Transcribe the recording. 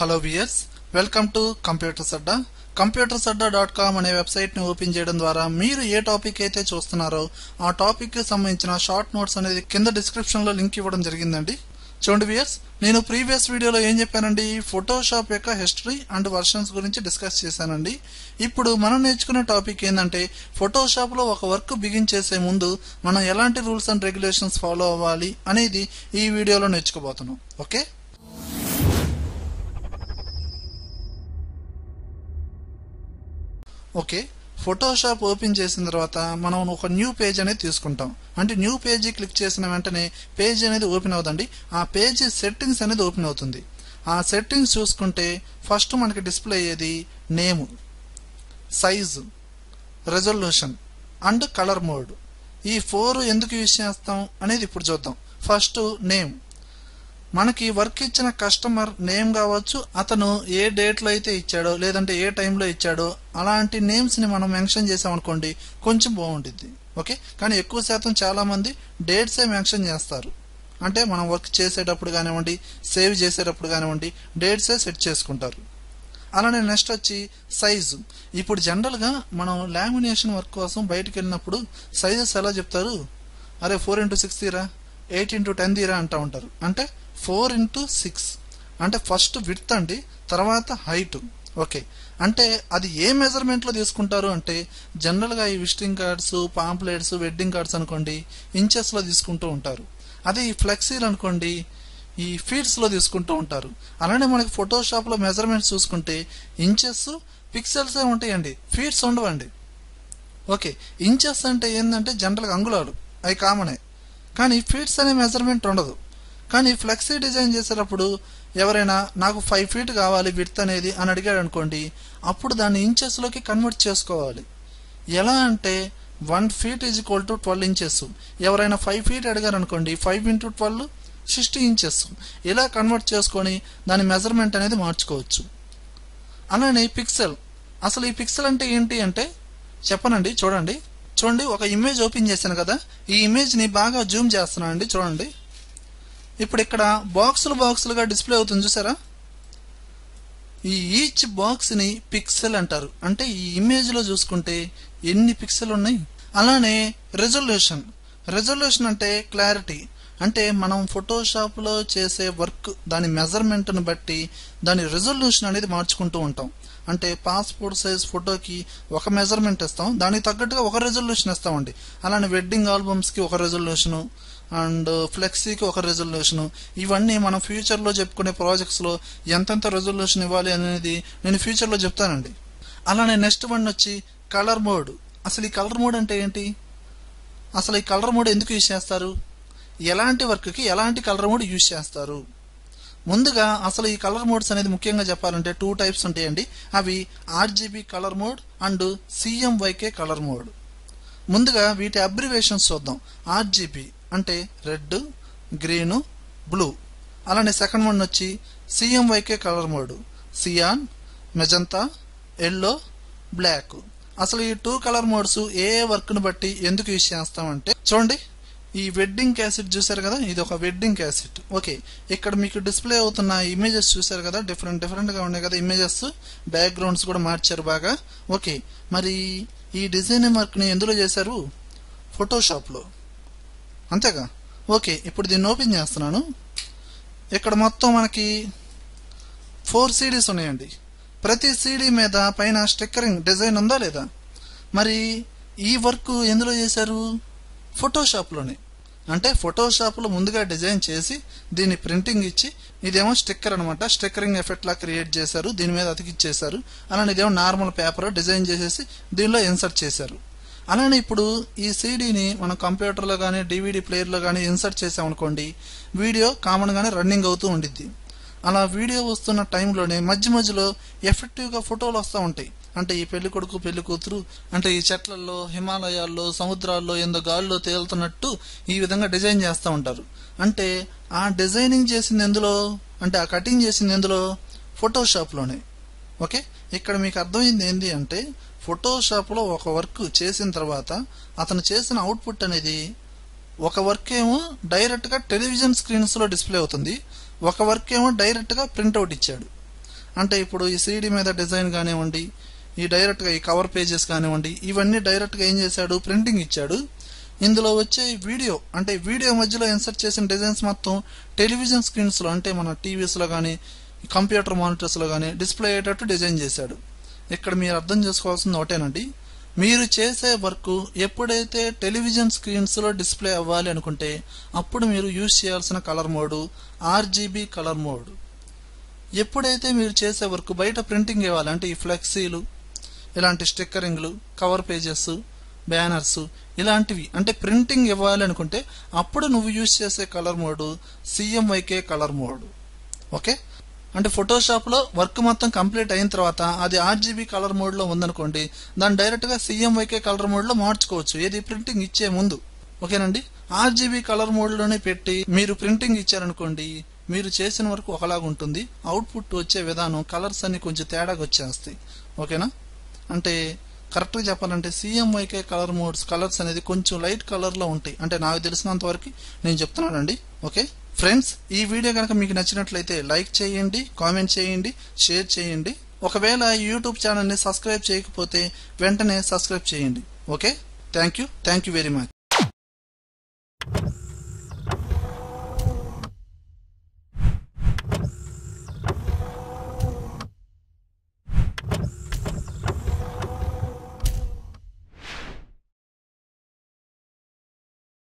Hello viewers, welcome to computers Adda. computersadda.com అనే website ని open చేయడం ద్వారా మీరు ఏ టాపిక్ అయితే చూస్తున్నారో ఆ టాపిక్ కి సంబంధించిన షార్ట్ నోట్స్ అనేది కింద డిస్క్రిప్షన్ లో లింక్ ఇవ్వడం జరిగిందండి. చూడండి వియర్స్, నేను ప్రీవియస్ వీడియోలో ఏం చెప్పానండి, ఫోటోషాప్ యొక్క హిస్టరీ అండ్ వర్షన్స్ గురించి డిస్కస్ చేశానండి. ఇప్పుడు మనం నేర్చుకునే టాపిక్ ఏంటంటే, ఫోటోషాప్ లో ఒక వర్క్ బిగిన్ చేసే ముందు మనం ఎలాంటి రూల్స్ అండ్ రెగ్యులేషన్స్ ఫాలో అవ్వాలి అనేది ఈ వీడియోలో నేర్చుకోబోతున్నాం. ఓకే, ఓకే ఫోటోషాప్ ఓపెన్ చేసిన తర్వాత మనం ఒక న్యూ పేజ్ అనేది తీసుకుంటాం. అంటే న్యూ పేజీ క్లిక్ చేసిన వెంటనే పేజ్ అనేది ఓపెన్ అవుతుంది. ఆ పేజీ సెట్టింగ్స్ అనేది ఓపెన్ అవుతుంది. ఆ సెట్టింగ్స్ చూసుకుంటే ఫస్ట్ మనకి డిస్ప్లే అయ్యేది name, size, resolution and colour mode. ఈ 4 ఎందుకు యూజ్ చేస్తాం అనేది ఇప్పుడు చూద్దాం. ఫస్ట్ నేమ్, మనకి వర్క్ ఇచ్చిన కస్టమర్ నేమ్ కావచ్చు, అతను ఏ డేట్లో అయితే ఇచ్చాడో లేదంటే ఏ టైంలో ఇచ్చాడో అలాంటి నేమ్స్ని మనం మెన్షన్ చేసామనుకోండి కొంచెం బాగుంటుంది. ఓకే, కానీ ఎక్కువ శాతం చాలామంది డేట్సే మెన్షన్ చేస్తారు. అంటే మనం వర్క్ చేసేటప్పుడు కానివ్వండి, సేవ్ చేసేటప్పుడు కానివ్వండి, డేట్సే సెట్ చేసుకుంటారు. అలానే నెక్స్ట్ వచ్చి సైజు. ఇప్పుడు జనరల్గా మనం లామినేషన్ వర్క్ కోసం బయటకు వెళ్ళినప్పుడు సైజెస్ ఎలా చెప్తారు, అరే 4x6 తీరా, 8x10 తీరా అంటూ ఉంటారు. అంటే 4x6 అంటే ఫస్ట్ విడ్త్ అండి, తర్వాత హైట్. ఓకే, అంటే అది ఏ మెజర్మెంట్లో తీసుకుంటారు అంటే, జనరల్గా ఈ visiting cards, pamphlets, wedding cards అనుకోండి ఇంచెస్లో తీసుకుంటూ ఉంటారు. అదే ఈ ఫ్లెక్సీలు అనుకోండి ఈ ఫీట్స్లో తీసుకుంటూ ఉంటారు. అలానే మనకి ఫోటోషాప్లో మెజర్మెంట్స్ చూసుకుంటే ఇంచెస్, పిక్సెల్సే ఉంటాయండి, ఫీట్స్ ఉండవండి. ఓకే, ఇంచెస్ అంటే ఏంటంటే జనరల్గా అంగుళాలు, అవి కామనే, కానీ ఫీట్స్ అనే మెజర్మెంట్ ఉండదు. కానీ ఫ్లెక్సీ డిజైన్ చేసేటప్పుడు ఎవరైనా నాకు 5 feet కావాలి విడ్త్ అనేది అని అడిగాడు అనుకోండి, అప్పుడు దాన్ని ఇంచెస్లోకి కన్వర్ట్ చేసుకోవాలి. ఎలా అంటే 1 feet = 12 inches. ఎవరైనా 5 feet అడిగారు అనుకోండి, 5 × 12 60 inches. ఇలా కన్వర్ట్ చేసుకొని దాని మెజర్మెంట్ అనేది మార్చుకోవచ్చు. అలానే పిక్సెల్. అసలు ఈ పిక్సెల్ అంటే ఏంటి అంటే చెప్పనండి. చూడండి, ఒక ఇమేజ్ ఓపెన్ చేశాను కదా, ఈ ఇమేజ్ని బాగా జూమ్ చేస్తున్నాను అండి. చూడండి, ఇప్పుడు ఇక్కడ బాక్సులుగా డిస్ప్లే అవుతుంది చూసారా, ఈ ఈచ్ బాక్స్ని పిక్సెల్ అంటారు. అంటే ఈ ఇమేజ్లో చూసుకుంటే ఎన్ని పిక్సెల్ ఉన్నాయి. అలానే రెజల్యూషన్ అంటే క్లారిటీ. అంటే మనం ఫోటోషాప్లో చేసే వర్క్ దాని మెజర్మెంట్ని బట్టి దాని రెజల్యూషన్ అనేది మార్చుకుంటూ ఉంటాం. అంటే పాస్పోర్ట్ సైజ్ ఫోటోకి ఒక మెజర్మెంట్ ఇస్తాం, దానికి తగ్గట్టుగా ఒక రెజల్యూషన్ ఇస్తామండి. అలానే వెడ్డింగ్ ఆల్బమ్స్కి ఒక రెజల్యూషను అండ్ ఫ్లెక్సీకి ఒక రెజల్యూషను. ఇవన్నీ మనం ఫ్యూచర్లో చెప్పుకునే ప్రాజెక్ట్స్లో ఎంతెంత రెజల్యూషన్ ఇవ్వాలి అనేది నేను ఫ్యూచర్లో చెప్తానండి. అలానే నెక్స్ట్ వన్ వచ్చి కలర్ మోడ్. అసలు ఈ కలర్ మోడ్ అంటే ఏంటి, అసలు ఈ కలర్ మోడ్ ఎందుకు యూజ్ చేస్తారు, ఎలాంటి వర్క్కి ఎలాంటి కలర్ మోడ్ యూజ్ చేస్తారు. ముందుగా అసలు ఈ కలర్ మోడ్స్ అనేది ముఖ్యంగా చెప్పాలంటే 2 types ఉంటాయండి. అవి RGB colour mode and CMYK colour mode. ముందుగా వీటి అబ్రివేషన్స్ చూద్దాం. RGB అంటే రెడ్, గ్రీను, బ్లూ. అలానే సెకండ్ వన్ వచ్చి CMYK colour mode, cyan, magenta, yellow, black. అసలు ఈ 2 కలర్ మోడ్స్ ఏ వర్క్ను బట్టి ఎందుకు యూజ్ చేస్తామంటే, చూడండి ఈ వెడ్డింగ్ క్యాసెట్ చూసారు కదా, ఇది ఒక వెడ్డింగ్ క్యాసెట్. ఓకే, ఇక్కడ మీకు డిస్ప్లే అవుతున్న ఇమేజెస్ చూసారు కదా, డిఫరెంట్గా ఉన్నాయి కదా ఇమేజెస్, బ్యాక్గ్రౌండ్స్ కూడా మార్చారు బాగా. ఓకే, మరి ఈ డిజైనింగ్ వర్క్ని ఎందులో చేశారు, ఫోటోషాప్లో, అంతేగా. ఓకే, ఇప్పుడు దీన్ని ఓపెన్ చేస్తున్నాను. ఇక్కడ మొత్తం మనకి 4 CDs ఉన్నాయండి. ప్రతి CD మీద పైన స్టిక్కరింగ్ డిజైన్ ఉందా లేదా. మరి ఈ వర్క్ ఎందులో చేశారు, ఫోటోషాప్లోనే. అంటే ఫోటోషాప్లో ముందుగా డిజైన్ చేసి దీన్ని ప్రింటింగ్ ఇచ్చి, ఇదేమో స్టిక్కర్ అనమాట, స్టిక్కరింగ్ ఎఫెక్ట్ లా క్రియేట్ చేశారు, దీని మీద అతికిచ్చేశారు. అలానే ఇదేమో నార్మల్ పేపర్ డిజైన్ చేసేసి దీనిలో ఇన్సర్ట్ చేశారు. అలానే ఇప్పుడు ఈ CDని మనం కంప్యూటర్లో కానీ DVD ప్లేయర్లో కానీ ఇన్సర్ట్ చేసామనుకోండి, వీడియో కామన్గానే రన్నింగ్ అవుతూ ఉండిద్ది. అలా వీడియో వస్తున్న టైంలోనే మధ్యలో ఎఫెక్టివ్గా ఫోటోలు వస్తూ ఉంటాయి. అంటే ఈ పెళ్లి కొడుకు పెళ్లి కూతురు అంటే ఈ చెట్లలో, హిమాలయాల్లో, సముద్రాల్లో ఎందో గాల్లో తేలుతున్నట్టు ఈ విధంగా డిజైన్ చేస్తూ ఉంటారు. అంటే ఆ డిజైనింగ్ చేసింది ఎందులో అంటే, ఆ కటింగ్ చేసింది ఎందులో, ఫోటోషాప్లోనే. ఓకే, ఇక్కడ మీకు అర్థమైంది ఏంటి అంటే, ఫోటోషాప్లో ఒక వర్క్ చేసిన తర్వాత అతను చేసిన అవుట్పుట్ అనేది, ఒక వర్క్ ఏమో డైరెక్ట్గా టెలివిజన్ స్క్రీన్స్లో డిస్ప్లే అవుతుంది, ఒక వర్క్ ఏమో డైరెక్ట్గా ప్రింట్అవుట్ ఇచ్చాడు. అంటే ఇప్పుడు ఈ సీడీ మీద డిజైన్ కానివ్వండి, ఈ డైరెక్ట్గా ఈ కవర్ పేజెస్ కానివ్వండి, ఇవన్నీ డైరెక్ట్గా ఏం చేశాడు, ప్రింటింగ్ ఇచ్చాడు. ఇందులో వచ్చే వీడియో అంటే వీడియో మధ్యలో ఇన్సర్ట్ చేసిన డిజైన్స్ మొత్తం టెలివిజన్ స్క్రీన్స్లో అంటే మన టీవీస్లో కానీ కంప్యూటర్ మానిటర్స్లో కానీ డిస్ప్లే అయ్యేటట్టు డిజైన్ చేశాడు. ఇక్కడ మీరు అర్థం చేసుకోవాల్సింది ఒకటేనండి, మీరు చేసే వర్క్ ఎప్పుడైతే టెలివిజన్ స్క్రీన్స్లో డిస్ప్లే అవ్వాలి అనుకుంటే అప్పుడు మీరు యూజ్ చేయాల్సిన colour mode RGB colour mode. ఎప్పుడైతే మీరు చేసే వర్క్ బయట ప్రింటింగ్ ఇవ్వాలి అంటే ఈ ఫ్లెక్సీలు, ఇలాంటి స్టిక్కరింగ్లు, కవర్ పేజెస్, బ్యానర్స్ ఇలాంటివి అంటే ప్రింటింగ్ ఇవ్వాలి అనుకుంటే అప్పుడు నువ్వు యూజ్ చేసే colour mode CMYK colour mode. Okay, అంటే ఫోటోషాప్లో వర్క్ మొత్తం కంప్లీట్ అయిన తర్వాత అది ఆర్జీబీ కలర్ మోడ్లో ఉందనుకోండి, దాన్ని డైరెక్ట్గా సిఎంవైకే కలర్ మోడ్లో మార్చుకోవచ్చు, ఏది ప్రింటింగ్ ఇచ్చే ముందు. ఓకేనండి, ఆర్జీబీ కలర్ మోడ్లోనే పెట్టి మీరు ప్రింటింగ్ ఇచ్చారనుకోండి, మీరు చేసిన వరకు ఒకలాగా ఉంటుంది, అవుట్పుట్ వచ్చే విధానం కలర్స్ అన్ని కొంచెం తేడాగా వచ్చేస్తాయి. ఓకేనా, అంటే కరెక్ట్గా చెప్పాలంటే సిఎంవైకే కలర్ మోడ్స్ కలర్స్ అనేది కొంచెం లైట్ కలర్లో ఉంటాయి, అంటే నాకు తెలిసినంత వరకు నేను చెప్తున్నానండి. ఓకే ఫ్రెండ్స్, ఈ వీడియో కనుక మీకు నచ్చినట్లయితే లైక్ చేయండి, కామెంట్ చేయండి, షేర్ చేయండి. ఒకవేళ ఈ యూట్యూబ్ ఛానల్ని సబ్స్క్రైబ్ చేయకపోతే వెంటనే సబ్స్క్రైబ్ చేయండి. Okay, thank you very much.